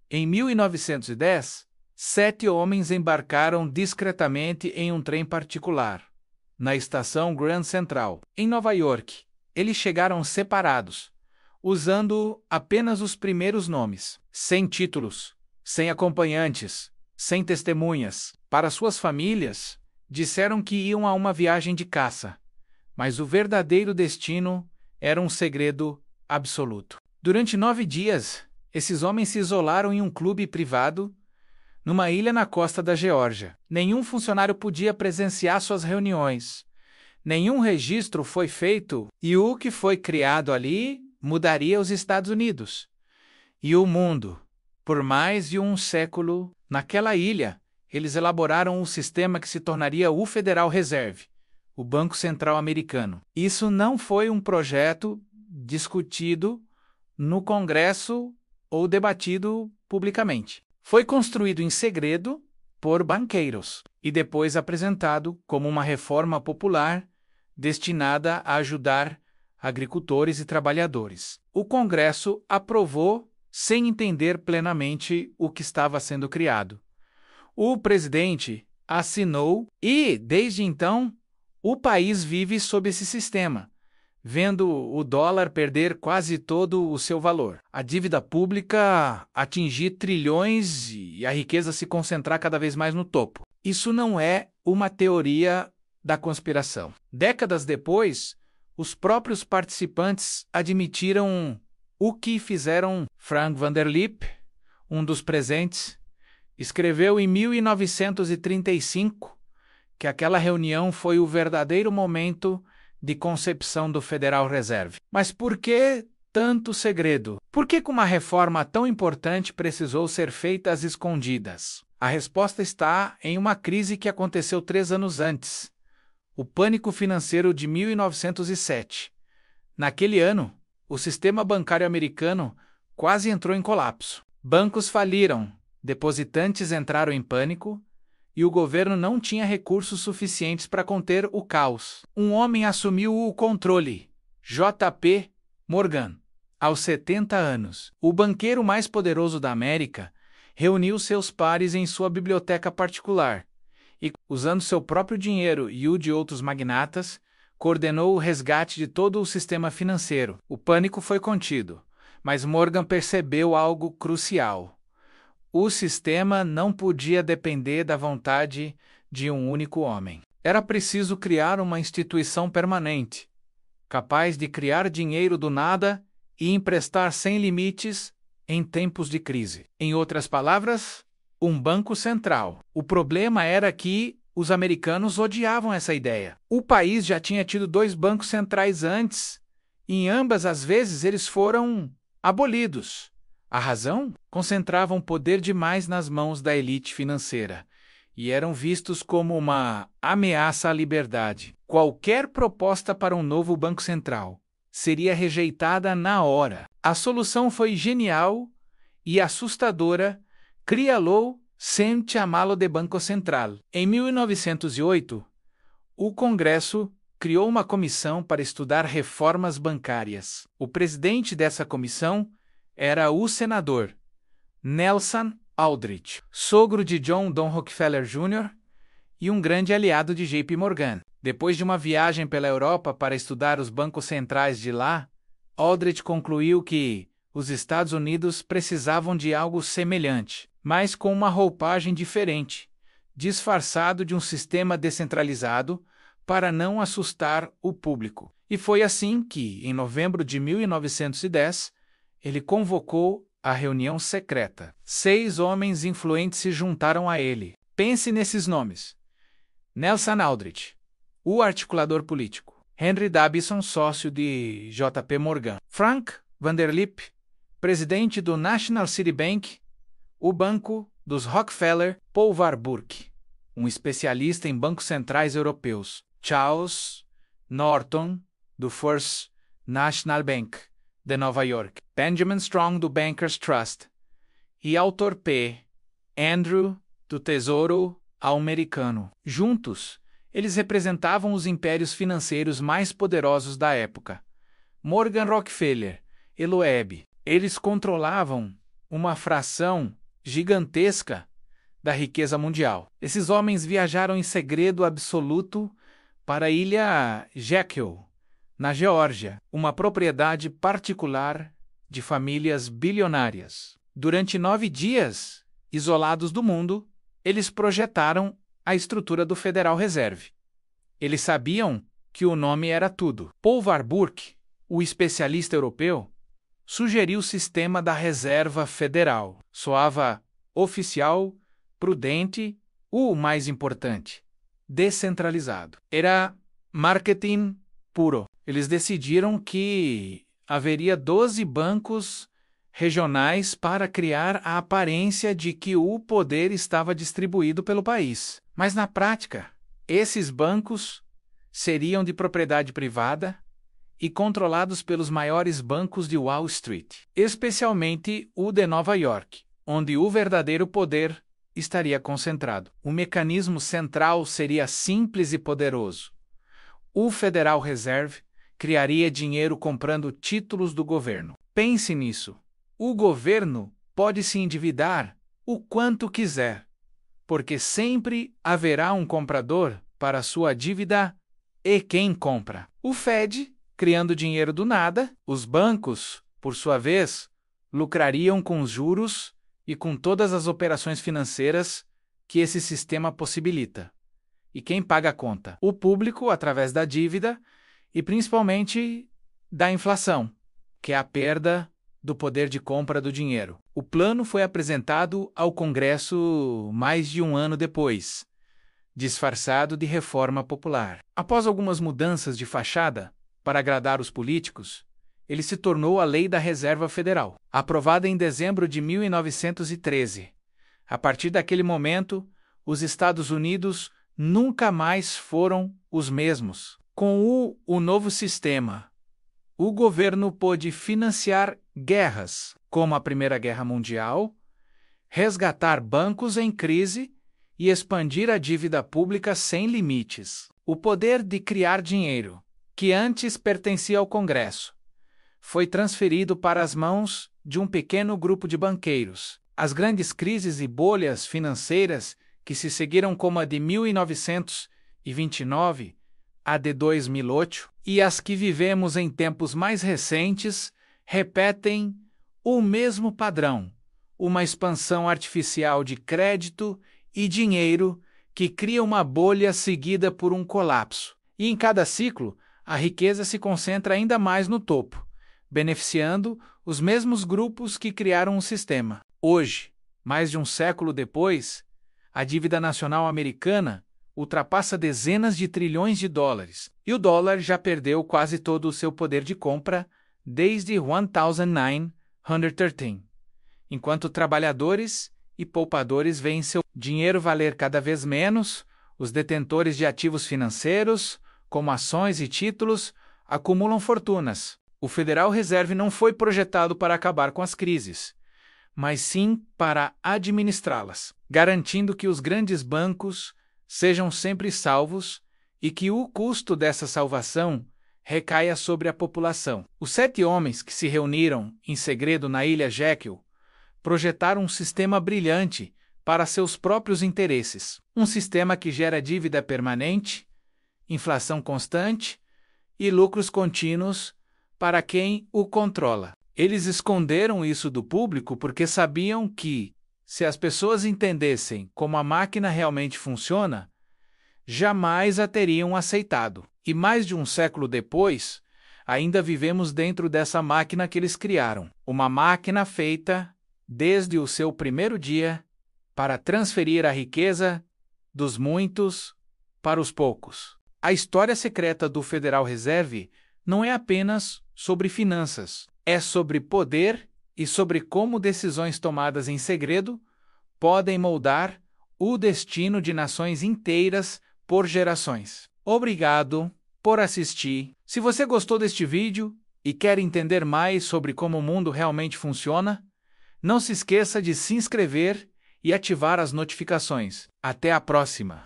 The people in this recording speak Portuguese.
Em 1910, 7 homens embarcaram discretamente em um trem particular, na estação Grand Central, em Nova York. Eles chegaram separados, usando apenas os primeiros nomes, sem títulos, sem acompanhantes, sem testemunhas. Para suas famílias, disseram que iam a uma viagem de caça, mas o verdadeiro destino era um segredo absoluto. Durante 9 dias, esses homens se isolaram em um clube privado, numa ilha na costa da Geórgia. Nenhum funcionário podia presenciar suas reuniões. Nenhum registro foi feito, e o que foi criado ali mudaria os Estados Unidos e o mundo. Por mais de um século, naquela ilha, eles elaboraram um sistema que se tornaria o Federal Reserve, o Banco Central Americano. Isso não foi um projeto discutido no Congresso ou debatido publicamente. Foi construído em segredo por banqueiros e depois apresentado como uma reforma popular destinada a ajudar agricultores e trabalhadores. O Congresso aprovou sem entender plenamente o que estava sendo criado. O presidente assinou e, desde então, o país vive sob esse sistema, vendo o dólar perder quase todo o seu valor, a dívida pública atingir trilhões e a riqueza se concentrar cada vez mais no topo. Isso não é uma teoria da conspiração. Décadas depois, os próprios participantes admitiram o que fizeram. Frank Vanderlip, um dos presentes, escreveu em 1935 que aquela reunião foi o verdadeiro momento de concepção do Federal Reserve. Mas por que tanto segredo? Por que uma reforma tão importante precisou ser feita às escondidas? A resposta está em uma crise que aconteceu 3 anos antes, o pânico financeiro de 1907. Naquele ano, o sistema bancário americano quase entrou em colapso. Bancos faliram, depositantes entraram em pânico e o governo não tinha recursos suficientes para conter o caos. Um homem assumiu o controle, J.P. Morgan. Aos 70 anos, o banqueiro mais poderoso da América reuniu seus pares em sua biblioteca particular e, usando seu próprio dinheiro e o de outros magnatas, coordenou o resgate de todo o sistema financeiro. O pânico foi contido, mas Morgan percebeu algo crucial. O sistema não podia depender da vontade de um único homem. Era preciso criar uma instituição permanente, capaz de criar dinheiro do nada e emprestar sem limites em tempos de crise. Em outras palavras, um banco central. O problema era que os americanos odiavam essa ideia. O país já tinha tido 2 bancos centrais antes, e em ambas as vezes eles foram abolidos. A razão? Concentravam poder demais nas mãos da elite financeira e eram vistos como uma ameaça à liberdade. Qualquer proposta para um novo banco central seria rejeitada na hora. A solução foi genial e assustadora. Criá-lo sem chamá-lo de Banco Central. Em 1908, o Congresso criou uma comissão para estudar reformas bancárias. O presidente dessa comissão era o senador Nelson Aldrich, sogro de John Don Rockefeller Jr. e um grande aliado de J.P. Morgan. Depois de uma viagem pela Europa para estudar os bancos centrais de lá, Aldrich concluiu que os Estados Unidos precisavam de algo semelhante, mas com uma roupagem diferente, disfarçado de um sistema descentralizado para não assustar o público. E foi assim que, em novembro de 1910, ele convocou a reunião secreta. 6 homens influentes se juntaram a ele. Pense nesses nomes: Nelson Aldrich, o articulador político; Henry Davidson, sócio de J.P. Morgan; Frank Vanderlip, presidente do National City Bank, o banco dos Rockefeller; Paul Warburg, um especialista em bancos centrais europeus; Charles Norton, do First National Bank de Nova York; Benjamin Strong, do Bankers Trust; e Arthur P. Andrew, do Tesouro Americano. Juntos, eles representavam os impérios financeiros mais poderosos da época. Morgan Rockefeller e Loeb. Eles controlavam uma fração gigantesca da riqueza mundial. Esses homens viajaram em segredo absoluto para a ilha Jekyll, na Geórgia, uma propriedade particular de famílias bilionárias. Durante 9 dias, isolados do mundo, eles projetaram a estrutura do Federal Reserve. Eles sabiam que o nome era tudo. Paul Warburg, o especialista europeu, sugeriu o sistema da Reserva Federal. Soava oficial, prudente, o mais importante, descentralizado. Era marketing puro. Eles decidiram que haveria 12 bancos regionais para criar a aparência de que o poder estava distribuído pelo país. Mas na prática, esses bancos seriam de propriedade privada e controlados pelos maiores bancos de Wall Street, especialmente o de Nova York, onde o verdadeiro poder estaria concentrado. O mecanismo central seria simples e poderoso. O Federal Reserve criaria dinheiro comprando títulos do governo. Pense nisso. O governo pode se endividar o quanto quiser, porque sempre haverá um comprador para sua dívida e quem compra. O Fed, criando dinheiro do nada, os bancos, por sua vez, lucrariam com os juros e com todas as operações financeiras que esse sistema possibilita. E quem paga a conta? O público, através da dívida e principalmente da inflação, que é a perda do poder de compra do dinheiro. O plano foi apresentado ao Congresso mais de um ano depois, disfarçado de reforma popular. Após algumas mudanças de fachada para agradar os políticos, ele se tornou a Lei da Reserva Federal, aprovada em dezembro de 1913. A partir daquele momento, os Estados Unidos nunca mais foram os mesmos. Com o novo sistema, o governo pôde financiar guerras, como a Primeira Guerra Mundial, resgatar bancos em crise e expandir a dívida pública sem limites. O poder de criar dinheiro, que antes pertencia ao Congresso, foi transferido para as mãos de um pequeno grupo de banqueiros. As grandes crises e bolhas financeiras que se seguiram, como a de 1929, a de 2008 e as que vivemos em tempos mais recentes, repetem o mesmo padrão: uma expansão artificial de crédito e dinheiro que cria uma bolha seguida por um colapso. E em cada ciclo, a riqueza se concentra ainda mais no topo, beneficiando os mesmos grupos que criaram o sistema. Hoje, mais de um século depois, a dívida nacional americana ultrapassa dezenas de trilhões de dólares, e o dólar já perdeu quase todo o seu poder de compra desde 1913, enquanto trabalhadores e poupadores veem seu dinheiro valer cada vez menos, os detentores de ativos financeiros, como ações e títulos, acumulam fortunas. O Federal Reserve não foi projetado para acabar com as crises, mas sim para administrá-las, garantindo que os grandes bancos sejam sempre salvos e que o custo dessa salvação recaia sobre a população. Os 7 homens que se reuniram em segredo na ilha Jekyll projetaram um sistema brilhante para seus próprios interesses. Um sistema que gera dívida permanente, inflação constante e lucros contínuos para quem o controla. Eles esconderam isso do público porque sabiam que, se as pessoas entendessem como a máquina realmente funciona, jamais a teriam aceitado. E mais de um século depois, ainda vivemos dentro dessa máquina que eles criaram. Uma máquina feita, desde o seu primeiro dia, para transferir a riqueza dos muitos para os poucos. A história secreta do Federal Reserve não é apenas sobre finanças, é sobre poder e sobre como decisões tomadas em segredo podem moldar o destino de nações inteiras por gerações. Obrigado por assistir. Se você gostou deste vídeo e quer entender mais sobre como o mundo realmente funciona, não se esqueça de se inscrever e ativar as notificações. Até a próxima!